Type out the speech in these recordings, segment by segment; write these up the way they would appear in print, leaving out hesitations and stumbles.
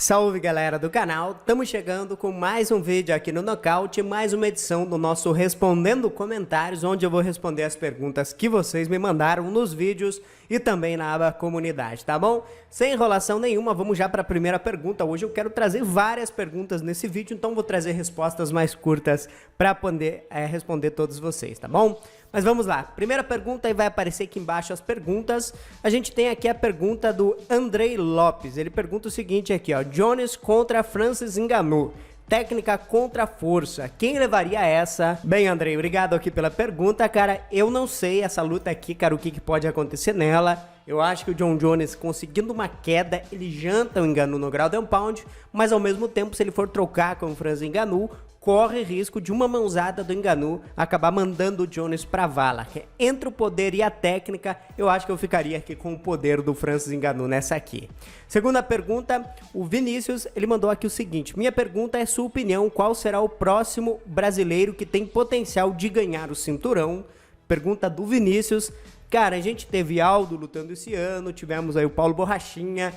Salve galera do canal, estamos chegando com mais um vídeo aqui no Nocaute, mais uma edição do nosso Respondendo Comentários, onde eu vou responder as perguntas que vocês me mandaram nos vídeos e também na aba Comunidade, tá bom? Sem enrolação nenhuma, vamos já para a primeira pergunta. Hoje eu quero trazer várias perguntas nesse vídeo, então vou trazer respostas mais curtas para poder responder todos vocês, tá bom? Mas vamos lá, primeira pergunta e vai aparecer aqui embaixo as perguntas. A gente tem aqui a pergunta do Andrei Lopes, ele pergunta o seguinte aqui, ó: Jones contra Francis Ngannou, técnica contra força, quem levaria essa? Bem, Andrei, obrigado aqui pela pergunta, cara. Eu não sei essa luta aqui, cara, o que pode acontecer nela. Eu acho que o John Jones, conseguindo uma queda, ele janta o Ngannou no ground and pound, mas ao mesmo tempo, se ele for trocar com o Francis Ngannou, corre risco de uma mãozada do Ngannou acabar mandando o Jones pra vala. Entre o poder e a técnica, eu acho que eu ficaria aqui com o poder do Francis Ngannou nessa aqui. Segunda pergunta, o Vinícius, ele mandou aqui o seguinte: minha pergunta é sua opinião, qual será o próximo brasileiro que tem potencial de ganhar o cinturão? Pergunta do Vinícius. Cara, a gente teve Aldo lutando esse ano, tivemos aí o Paulo Borrachinha,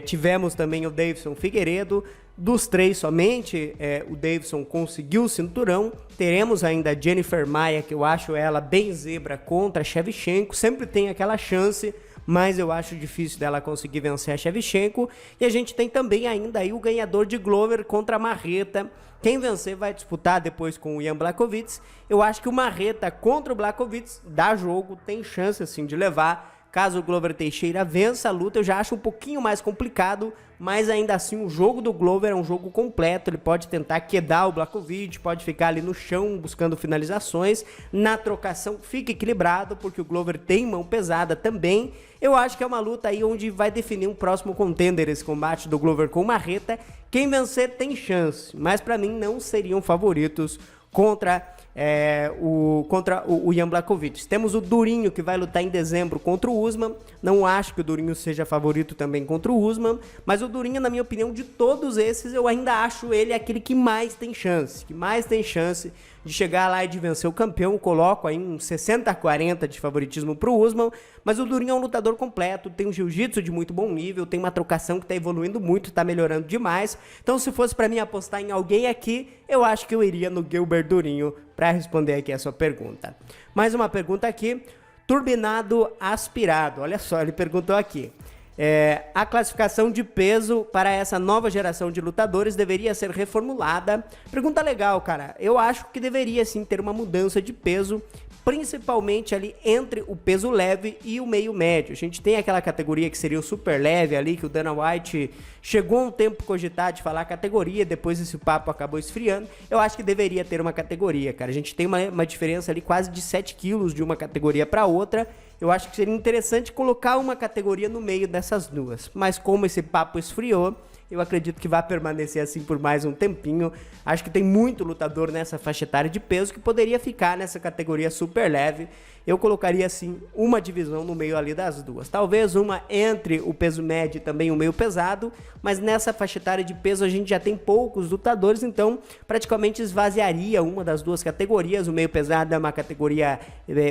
tivemos também o Davidson Figueiredo. Dos três, somente o Davidson conseguiu o cinturão. Teremos ainda a Jennifer Maia, que eu acho ela bem zebra contra a Shevchenko. Sempre tem aquela chance, mas eu acho difícil dela conseguir vencer a Shevchenko. E a gente tem também ainda aí o ganhador de Glover contra a Marreta. Quem vencer vai disputar depois com o Jan Blachowicz. Eu acho que o Marreta contra o Blachowicz dá jogo, tem chance assim de levar. Caso o Glover Teixeira vença a luta, eu já acho um pouquinho mais complicado, mas ainda assim o jogo do Glover é um jogo completo, ele pode tentar quedar o Blachowicz, pode ficar ali no chão buscando finalizações, na trocação fica equilibrado, porque o Glover tem mão pesada também. Eu acho que é uma luta aí onde vai definir um próximo contender esse combate do Glover com o Marreta. Quem vencer tem chance, mas para mim não seriam favoritos contra o Jan Blachowicz. Temos o Durinho, que vai lutar em dezembro contra o Usman. Não acho que o Durinho seja favorito também contra o Usman, mas o Durinho, na minha opinião, de todos esses, eu ainda acho ele aquele que mais tem chance, de chegar lá e de vencer o campeão. Coloco aí um 60-40 de favoritismo pro Usman, mas o Durinho é um lutador completo, tem um jiu-jitsu de muito bom nível, tem uma trocação que tá evoluindo muito, tá melhorando demais. Então, se fosse para mim apostar em alguém aqui, eu acho que eu iria no Gilbert Durinho para responder aqui a sua pergunta. Mais uma pergunta aqui, Turbinado Aspirado, olha só, ele perguntou aqui: a classificação de peso para essa nova geração de lutadores deveria ser reformulada? Pergunta legal, cara. Eu acho que deveria sim ter uma mudança de peso, principalmente ali entre o peso leve e o meio médio. A gente tem aquela categoria que seria o super leve ali, que o Dana White chegou um tempo cogitar de falar categoria, depois esse papo acabou esfriando. Eu acho que deveria ter uma categoria, cara. A gente tem uma diferença ali quase de 7 quilos de uma categoria para outra. Eu acho que seria interessante colocar uma categoria no meio dessas duas. Mas como esse papo esfriou, eu acredito que vai permanecer assim por mais um tempinho. Acho que tem muito lutador nessa faixa etária de peso que poderia ficar nessa categoria super leve. Eu colocaria assim uma divisão no meio ali das duas. Talvez uma entre o peso médio e também o meio pesado, mas nessa faixa etária de peso a gente já tem poucos lutadores, então praticamente esvaziaria uma das duas categorias. O meio pesado é uma categoria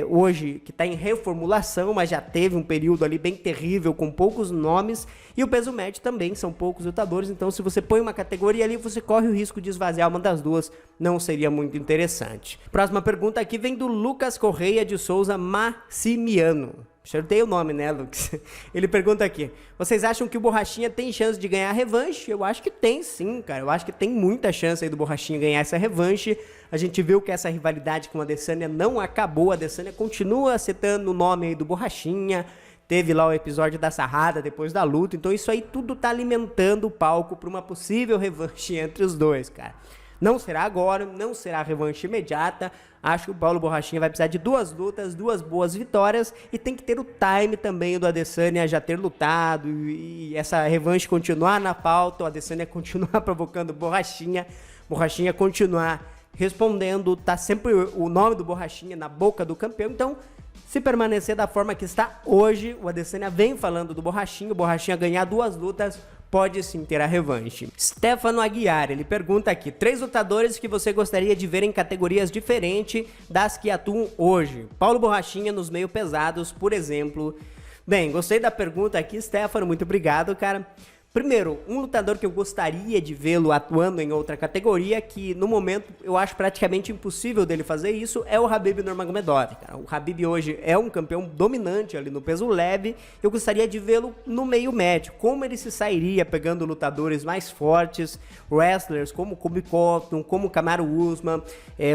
hoje que está em reformulação, mas já teve um período ali bem terrível com poucos nomes, e o peso médio também são poucos lutadores, então se você põe uma categoria ali, você corre o risco de esvaziar uma das duas, não seria muito interessante. Próxima pergunta aqui vem do Lucas Correia de Souza Massimiano. Acertei o nome, né, Lucas? Ele pergunta aqui: vocês acham que o Borrachinha tem chance de ganhar a revanche? Eu acho que tem sim, cara. Eu acho que tem muita chance aí do Borrachinha ganhar essa revanche. A gente viu que essa rivalidade com a Adesanya não acabou. A Adesanya continua citando o nome aí do Borrachinha. Teve lá o episódio da sarrada depois da luta. Então isso aí tudo tá alimentando o palco para uma possível revanche entre os dois, cara. Não será agora, não será a revanche imediata. Acho que o Paulo Borrachinha vai precisar de duas lutas, duas boas vitórias, e tem que ter o time também do Adesanya já ter lutado e essa revanche continuar na pauta, o Adesanya continuar provocando Borrachinha continuar respondendo, tá sempre o nome do Borrachinha na boca do campeão. Então, se permanecer da forma que está hoje, o Adesanya vem falando do Borrachinha, o Borrachinha ganhar duas lutas, pode sim ter a revanche. Stefano Aguiar, ele pergunta aqui: 3 lutadores que você gostaria de ver em categorias diferentes das que atuam hoje. Paulo Borrachinha nos meio pesados, por exemplo. Bem, gostei da pergunta aqui, Stefano, muito obrigado, cara. Primeiro, um lutador que eu gostaria de vê-lo atuando em outra categoria, que no momento eu acho praticamente impossível dele fazer isso, é o Khabib Nurmagomedov, cara. O Khabib hoje é um campeão dominante ali no peso leve, eu gostaria de vê-lo no meio médio, como ele se sairia pegando lutadores mais fortes, wrestlers como Colby Covington, como Kamaru Usman,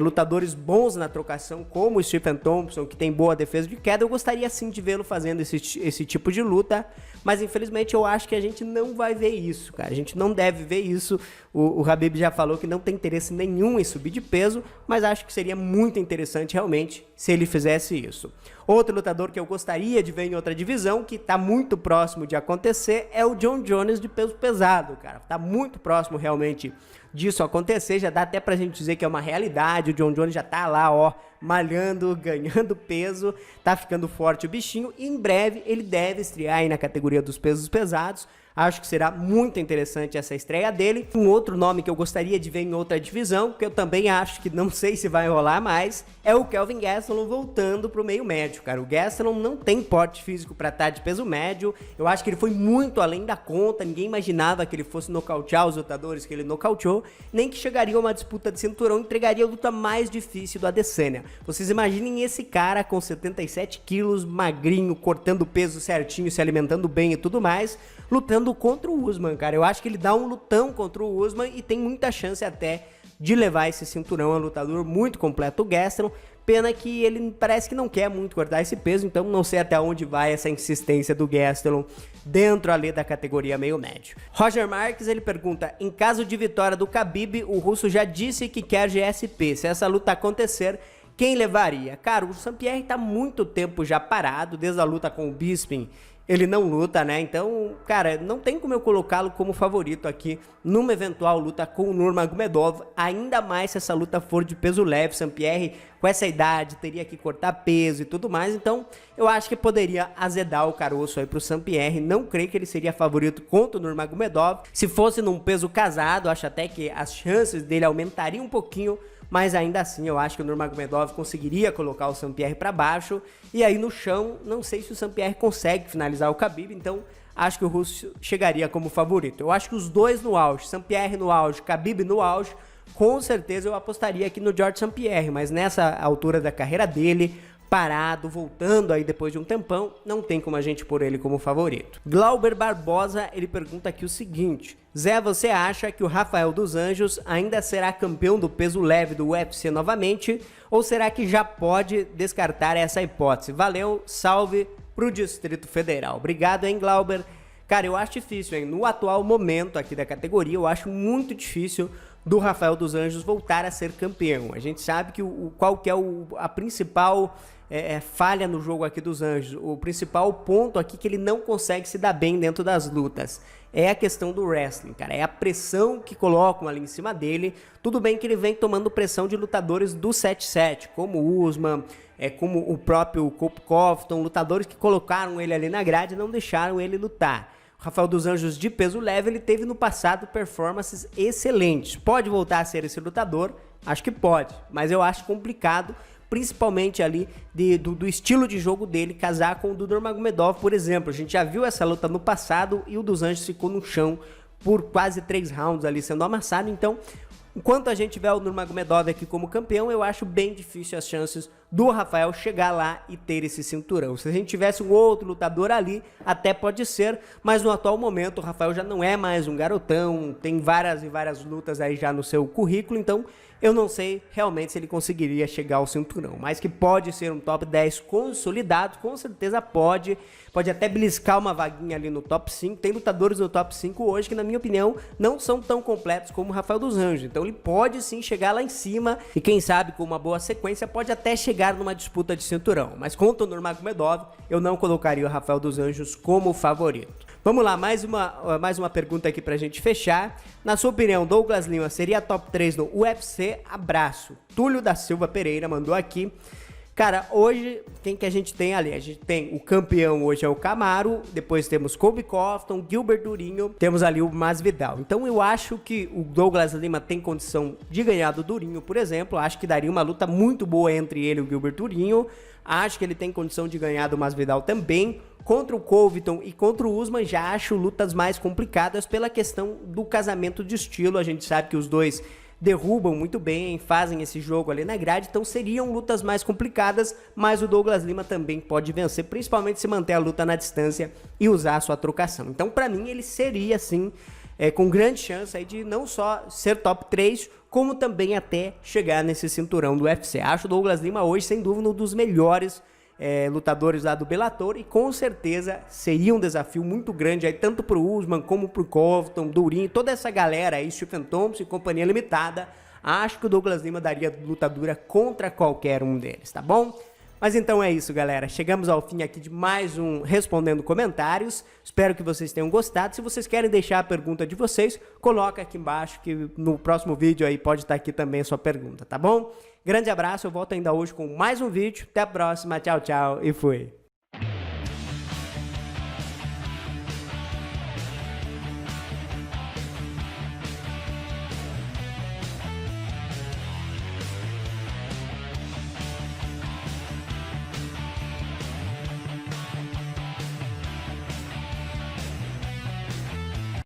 lutadores bons na trocação como o Stephen Thompson, que tem boa defesa de queda. Eu gostaria sim de vê-lo fazendo esse tipo de luta, mas infelizmente eu acho que a gente não vai ver isso, cara. A gente não deve ver isso. O Khabib já falou que não tem interesse nenhum em subir de peso, mas acho que seria muito interessante realmente se ele fizesse isso. Outro lutador que eu gostaria de ver em outra divisão, que tá muito próximo de acontecer, é o Jon Jones de peso pesado, cara. Tá muito próximo realmente disso acontecer, já dá até pra gente dizer que é uma realidade. O Jon Jones já tá lá, ó, malhando, ganhando peso, tá ficando forte o bichinho, e em breve ele deve estrear aí na categoria dos pesos pesados. Acho que será muito interessante essa estreia dele. Um outro nome que eu gostaria de ver em outra divisão, que eu também acho que não sei se vai rolar mais, é o Kelvin Gastelum voltando pro meio médio, cara. O Gastelum não tem porte físico para estar de peso médio. Eu acho que ele foi muito além da conta. Ninguém imaginava que ele fosse nocautear os lutadores que ele nocauteou, nem que chegaria a uma disputa de cinturão e entregaria a luta mais difícil do Adesanya. Vocês imaginem esse cara com 77 quilos, magrinho, cortando peso certinho, se alimentando bem e tudo mais, lutando contra o Usman, cara. Eu acho que ele dá um lutão contra o Usman e tem muita chance até de levar esse cinturão. É um lutador muito completo, o Gastelum. Pena que ele parece que não quer muito cortar esse peso, então não sei até onde vai essa insistência do Gastelum dentro ali da categoria meio médio. Roger Marques, ele pergunta: em caso de vitória do Khabib, o russo já disse que quer GSP. Se essa luta acontecer, quem levaria? Cara, o Saint-Pierre tá muito tempo já parado, desde a luta com o Bisping. Ele não luta, né? Então, cara, não tem como eu colocá-lo como favorito aqui numa eventual luta com o Nurmagomedov, ainda mais se essa luta for de peso leve. Saint-Pierre, com essa idade, teria que cortar peso e tudo mais, então eu acho que poderia azedar o caroço aí pro Saint-Pierre. Não creio que ele seria favorito contra o Nurmagomedov. Se fosse num peso casado, acho até que as chances dele aumentariam um pouquinho, mas ainda assim eu acho que o Nurmagomedov conseguiria colocar o Saint-Pierre para baixo, e aí no chão, não sei se o Saint-Pierre consegue finalizar o Khabib, então acho que o russo chegaria como favorito. Eu acho que os dois no auge, Saint-Pierre no auge, Khabib no auge, com certeza eu apostaria aqui no George Saint-Pierre, mas nessa altura da carreira dele, parado, voltando aí depois de um tempão, não tem como a gente pôr ele como favorito. Glauber Barbosa, ele pergunta aqui o seguinte: Zé, você acha que o Rafael dos Anjos ainda será campeão do peso leve do UFC novamente, ou será que já pode descartar essa hipótese? Valeu, salve pro Distrito Federal. Obrigado, hein, Glauber? Cara, eu acho difícil, hein? No atual momento aqui da categoria, eu acho muito difícil do Rafael dos Anjos voltar a ser campeão. A gente sabe que qual que é a principal falha no jogo aqui dos Anjos, o principal ponto aqui que ele não consegue se dar bem dentro das lutas, é a questão do wrestling, cara, é a pressão que colocam ali em cima dele. Tudo bem que ele vem tomando pressão de lutadores do 7-7, como o Usman, como o próprio Colby Covington, lutadores que colocaram ele ali na grade e não deixaram ele lutar. O Rafael dos Anjos de peso leve, ele teve no passado performances excelentes. Pode voltar a ser esse lutador? Acho que pode, mas eu acho complicado, principalmente ali do estilo de jogo dele, casar com o do Nurmagomedov, por exemplo. A gente já viu essa luta no passado e o dos Anjos ficou no chão por quase 3 rounds ali sendo amassado. Então, enquanto a gente tiver o Nurmagomedov aqui como campeão, eu acho bem difícil as chances do Rafael chegar lá e ter esse cinturão. Se a gente tivesse um outro lutador ali, até pode ser, mas no atual momento o Rafael já não é mais um garotão, tem várias e várias lutas aí já no seu currículo, então eu não sei realmente se ele conseguiria chegar ao cinturão, mas que pode ser um top 10 consolidado, com certeza pode até beliscar uma vaguinha ali no top 5, tem lutadores no top 5 hoje que na minha opinião não são tão completos como o Rafael dos Anjos, então ele pode sim chegar lá em cima e quem sabe com uma boa sequência pode até chegar numa disputa de cinturão, mas contra o Nurmagomedov eu não colocaria o Rafael dos Anjos como favorito. Vamos lá, mais uma pergunta aqui pra gente fechar. Na sua opinião, Douglas Lima seria top 3 no UFC? Abraço. Túlio da Silva Pereira mandou aqui. Cara, hoje, quem que a gente tem ali? A gente tem o campeão hoje é o Kamaru, depois temos Colby Covington, Gilbert Durinho, temos ali o Masvidal. Então eu acho que o Douglas Lima tem condição de ganhar do Durinho, por exemplo. Acho que daria uma luta muito boa entre ele e o Gilbert Durinho. Acho que ele tem condição de ganhar do Masvidal também. Contra o Covington e contra o Usman já acho lutas mais complicadas pela questão do casamento de estilo. A gente sabe que os dois derrubam muito bem, fazem esse jogo ali na grade, então seriam lutas mais complicadas, mas o Douglas Lima também pode vencer, principalmente se manter a luta na distância e usar a sua trocação. Então, para mim, ele seria, sim, com grande chance aí de não só ser top 3, como também até chegar nesse cinturão do UFC. Acho o Douglas Lima hoje, sem dúvida, um dos melhores lutadores lá do Bellator, e com certeza seria um desafio muito grande aí, tanto pro Usman como pro Covington, Durinho, toda essa galera aí, Stephen Thompson e companhia limitada. Acho que o Douglas Lima daria luta dura contra qualquer um deles, tá bom? Mas então é isso, galera. Chegamos ao fim aqui de mais um Respondendo Comentários. Espero que vocês tenham gostado. Se vocês querem deixar a pergunta de vocês, coloca aqui embaixo que no próximo vídeo aí pode estar aqui também a sua pergunta, tá bom? Grande abraço, eu volto ainda hoje com mais um vídeo. Até a próxima, tchau, tchau e fui!